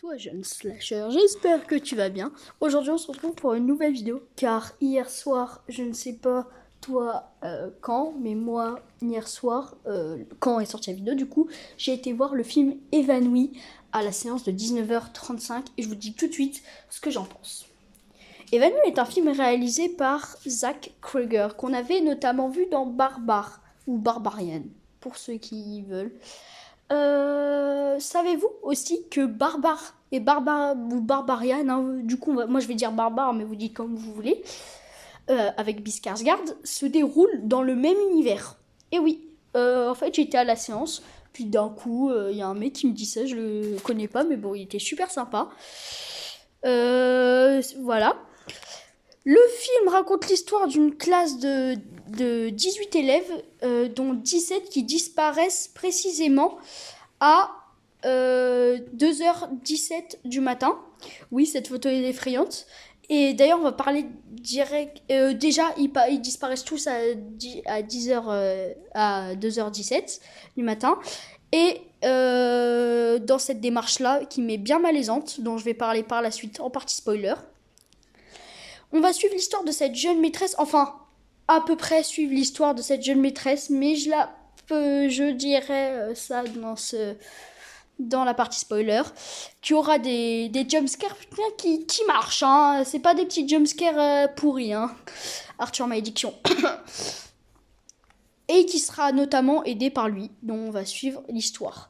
Toi jeune slasher, j'espère que tu vas bien. Aujourd'hui on se retrouve pour une nouvelle vidéo car hier soir, je ne sais pas toi quand, mais moi hier soir, quand est sortie la vidéo du coup, j'ai été voir le film Évanoui à la séance de 19h35 et je vous dis tout de suite ce que j'en pense. Évanoui est un film réalisé par Zach Cregger qu'on avait notamment vu dans Barbare ou Barbarian pour ceux qui veulent. Savez-vous aussi que Barbare et Barbare ou Barbarian, hein, du coup moi je vais dire Barbare mais vous dites comme vous voulez, avec Bill Skarsgård, se déroule dans le même univers. Et oui, en fait j'étais à la séance, puis d'un coup il y a un mec qui me dit ça, je le connais pas mais bon il était super sympa. Voilà. Le film raconte l'histoire d'une classe de 18 élèves, dont 17 qui disparaissent précisément à 2h17 du matin. Oui, cette photo est effrayante. Et d'ailleurs, on va parler direct. Déjà, ils disparaissent tous à 10h, à 2h17 du matin. Et dans cette démarche-là, qui m'est bien malaisante, dont je vais parler par la suite en partie spoiler, on va suivre l'histoire de cette jeune maîtresse, enfin, à peu près suivre l'histoire de cette jeune maîtresse, mais je dirais ça dans la partie spoiler, qui aura des jumpscares qui marchent, hein. C'est pas des petits jumpscares pourris, hein. Arthur Malédiction. Et qui sera notamment aidé par lui, dont on va suivre l'histoire.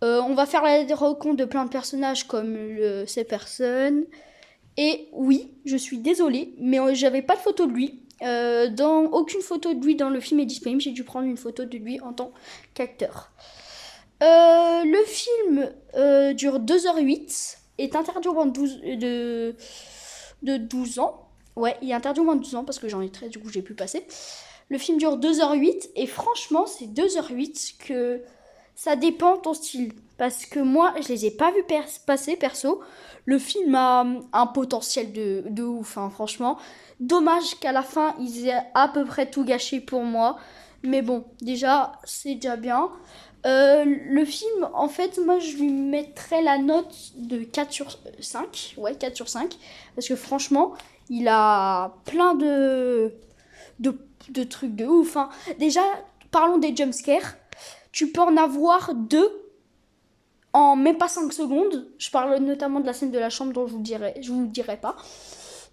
On va faire la rencontre de plein de personnages comme ces personnes. Et oui, je suis désolée, mais j'avais pas de photo de lui. Aucune photo de lui dans le film est disponible. J'ai dû prendre une photo de lui en tant qu'acteur. Le film dure 2h08, est interdit au moins de 12 ans. Ouais, il est interdit au moins de 12 ans parce que j'en ai 13, du coup j'ai pu passer. Le film dure 2h08 et franchement, c'est 2h08 que ça dépend de ton style. Parce que moi, je les ai pas vus passer perso. Le film a un potentiel de ouf, hein, franchement. Dommage qu'à la fin, ils aient à peu près tout gâché pour moi. Mais bon, déjà, c'est déjà bien. Le film, en fait, moi, je lui mettrais la note de 4 sur 5. Ouais, 4 sur 5. Parce que franchement, il a plein de trucs de ouf, hein. Déjà, parlons des jumpscares. Tu peux en avoir 2 en même pas 5 secondes. Je parle notamment de la scène de la chambre dont je vous dirai pas.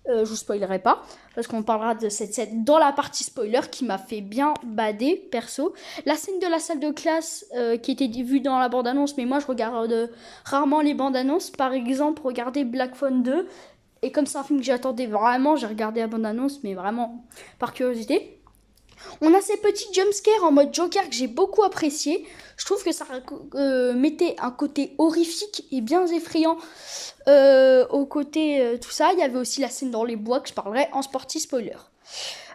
Je vous spoilerai pas. Parce qu'on parlera de cette scène dans la partie spoiler qui m'a fait bien bader, perso. La scène de la salle de classe qui était vue dans la bande-annonce. Mais moi, je regarde rarement les bandes-annonces. Par exemple, regardez Black Phone 2. Et comme c'est un film que j'attendais vraiment, j'ai regardé la bande-annonce, mais vraiment par curiosité. On a ces petits jumpscares en mode Joker que j'ai beaucoup apprécié. Je trouve que ça mettait un côté horrifique et bien effrayant au côté tout ça. Il y avait aussi la scène dans les bois que je parlerai en sporty spoiler.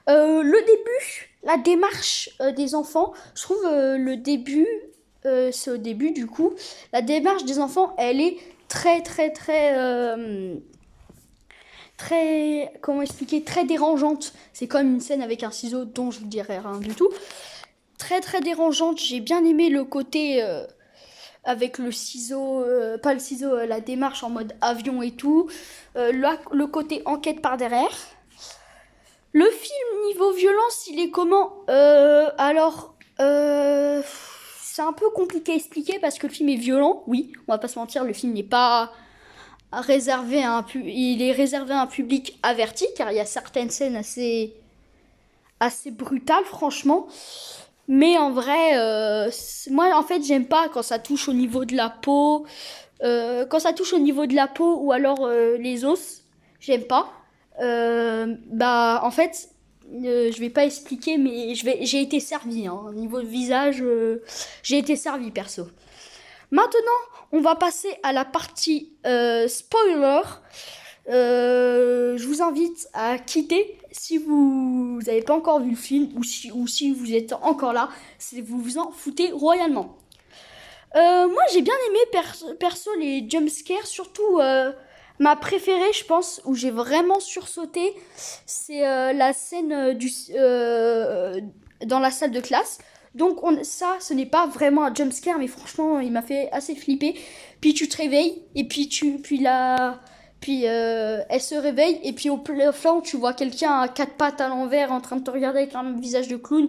Le début, la démarche des enfants, je trouve le début, c'est au début du coup, la démarche des enfants, elle est très, comment expliquer, très dérangeante. C'est comme une scène avec un ciseau dont je vous dirai rien du tout. Très dérangeante. J'ai bien aimé le côté avec le ciseau, pas le ciseau, la démarche en mode avion et tout. Le côté enquête par derrière. Le film niveau violence, il est comment Alors, c'est un peu compliqué à expliquer parce que le film est violent. Oui, on va pas se mentir, le film n'est pas il est réservé à un public averti car il y a certaines scènes assez brutales franchement, mais en vrai moi en fait j'aime pas quand ça touche au niveau de la peau, ou alors les os, j'aime pas. En fait je vais pas expliquer mais j'ai été servi, hein. Au niveau de visage j'ai été servi perso. Maintenant, on va passer à la partie spoiler. Je vous invite à quitter si vous n'avez pas encore vu le film ou si vous êtes encore là, vous vous en foutez royalement. Moi, j'ai bien aimé perso les jumpscares, surtout ma préférée, je pense, où j'ai vraiment sursauté, c'est la scène dans la salle de classe. Donc ça, ce n'est pas vraiment un jumpscare, mais franchement, il m'a fait assez flipper. Puis tu te réveilles, et puis elle se réveille, et puis au plafond, tu vois quelqu'un à quatre pattes à l'envers en train de te regarder avec un visage de clown.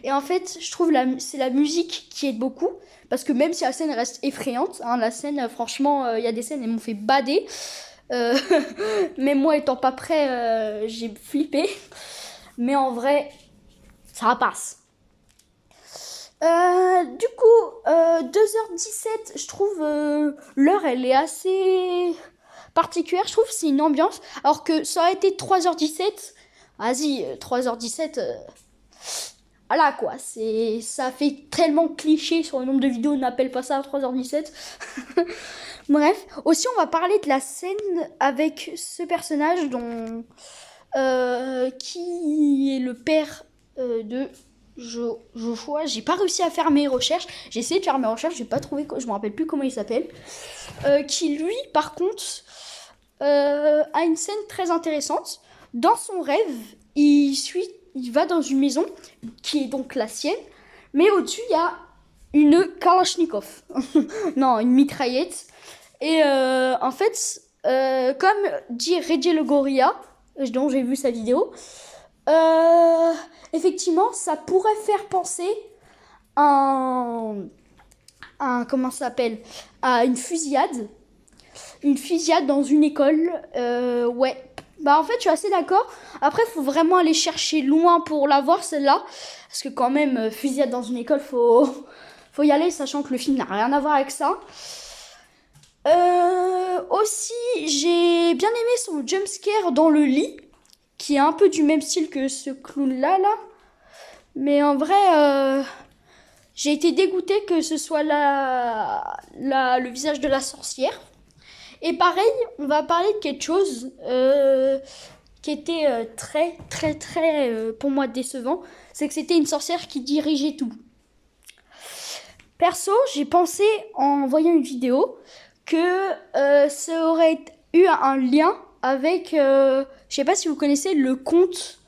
Et en fait, je trouve c'est la musique qui aide beaucoup, parce que même si la scène reste effrayante, hein, la scène, franchement, il y a des scènes, elles m'ont fait bader. Même moi étant pas prêt, j'ai flippé. Mais en vrai, ça passe. Du coup, 2h17, je trouve l'heure, elle est assez particulière. Je trouve c'est une ambiance. Alors que ça aurait été 3h17. Vas-y, 3h17. Voilà quoi. Ça fait tellement cliché sur le nombre de vidéos. N'appelle pas ça à 3h17. Bref. Aussi, on va parler de la scène avec ce personnage qui est le père de Joshua. J'ai pas réussi à faire mes recherches. J'ai essayé de faire mes recherches, j'ai pas trouvé, je me rappelle plus comment il s'appelle. Qui lui, par contre, a une scène très intéressante. Dans son rêve, il va dans une maison qui est donc la sienne, mais au-dessus il y a une Kalachnikov. Non, une mitraillette. Et en fait, comme dit Reggie le Gorilla, dont j'ai vu sa vidéo, effectivement, ça pourrait faire penser comment ça s'appelle, à une fusillade dans une école. Ouais, bah en fait, je suis assez d'accord. Après, faut vraiment aller chercher loin pour la voir celle-là, parce que quand même, fusillade dans une école, faut y aller, sachant que le film n'a rien à voir avec ça. Aussi, j'ai bien aimé son jumpscare dans le lit, qui est un peu du même style que ce clown-là, là. Mais en vrai, j'ai été dégoûtée que ce soit le visage de la sorcière. Et pareil, on va parler de quelque chose qui était très, très, très, pour moi, décevant. C'est que c'était une sorcière qui dirigeait tout. Perso, j'ai pensé, en voyant une vidéo, que ça aurait eu un lien avec, je sais pas si vous connaissez le conte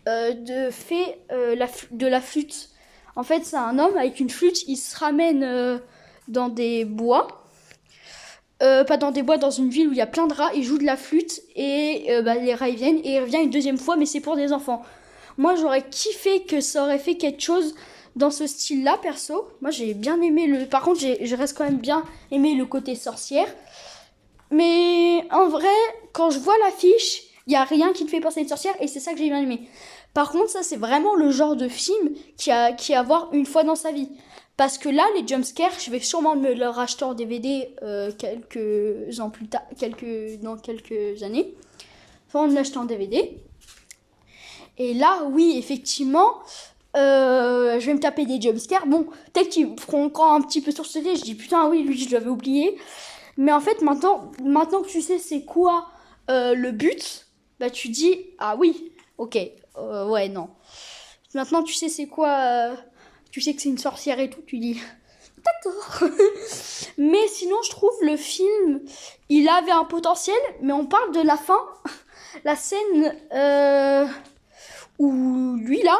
de fée de la flûte. En fait, c'est un homme avec une flûte, il se ramène dans des bois. Pas dans des bois, dans une ville où il y a plein de rats, il joue de la flûte et les rats ils viennent et il revient une deuxième fois, mais c'est pour des enfants. Moi, j'aurais kiffé que ça aurait fait quelque chose dans ce style-là, perso. Moi, j'ai bien aimé Par contre, je reste quand même bien aimé le côté sorcière. Mais en vrai, quand je vois l'affiche, il n'y a rien qui te fait penser à une sorcière et c'est ça que j'ai bien aimé. Par contre, ça, c'est vraiment le genre de film qui a à voir une fois dans sa vie. Parce que là, les jumpscares, je vais sûrement me le racheter en DVD quelques ans plus tard, dans quelques années. Enfin, me l'acheter en DVD. Et là, oui, effectivement, je vais me taper des jumpscares. Bon, peut-être qu'ils me feront encore un petit peu sursauter. Je dis, putain, oui, lui, je l'avais oublié. Mais en fait, maintenant que tu sais c'est quoi le but, bah tu dis, ah oui, ok, ouais, non. Maintenant, tu sais c'est quoi, tu sais que c'est une sorcière et tout, tu dis, d'accord. Mais sinon, je trouve le film, il avait un potentiel, mais on parle de la fin, la scène où lui, là,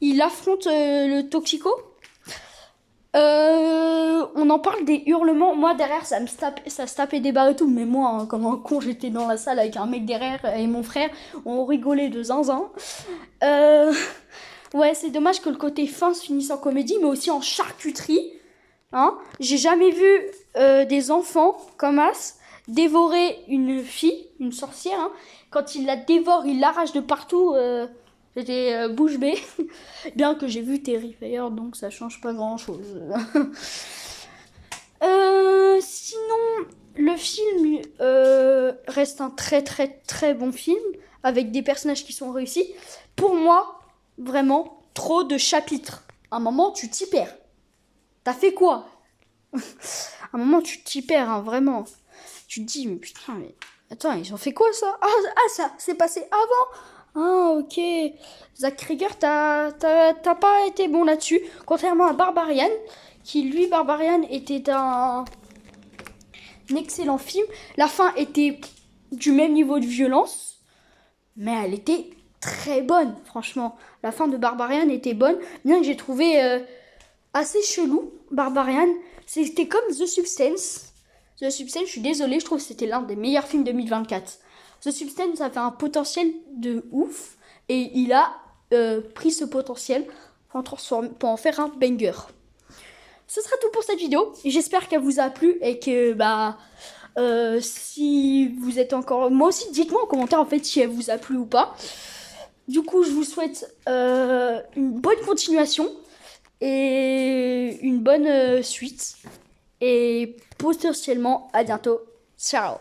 il affronte le toxico. On en parle des hurlements. Moi derrière ça se tapait des barres et tout. Mais moi hein, comme un con j'étais dans la salle avec un mec derrière et mon frère. On rigolait de zinzin. Ouais c'est dommage que le côté fin se finisse en comédie. Mais aussi en charcuterie hein. J'ai jamais vu des enfants comme As dévorer une fille, une sorcière hein. Quand il la dévore, il l'arrache de partout. J'étais bouche bée. Bien que j'ai vu Terrifier, donc ça change pas grand chose. Sinon, le film reste un très très très bon film avec des personnages qui sont réussis. Pour moi, vraiment, trop de chapitres. À un moment, tu t'y perds. T'as fait quoi? À un moment, tu t'y perds, hein, vraiment. Tu te dis, mais putain, mais attends, ils ont fait quoi ça? Ah, ça, c'est passé avant. Ah, ok. Zach Krieger, t'as pas été bon là-dessus. Contrairement à Barbarian, qui lui, Barbarian, était un excellent film. La fin était du même niveau de violence, mais elle était très bonne, franchement. La fin de Barbarian était bonne, bien que j'ai trouvé assez chelou, Barbarian. C'était comme The Substance. The Substance, je suis désolée, je trouve que c'était l'un des meilleurs films 2024. The Substance, ça fait un potentiel de ouf, et il a pris ce potentiel pour en faire un banger. Ce sera tout pour cette vidéo. J'espère qu'elle vous a plu et que si vous êtes encore... Moi aussi, dites-moi en commentaire en fait si elle vous a plu ou pas. Du coup, je vous souhaite une bonne continuation et une bonne suite. Et potentiellement, à bientôt. Ciao.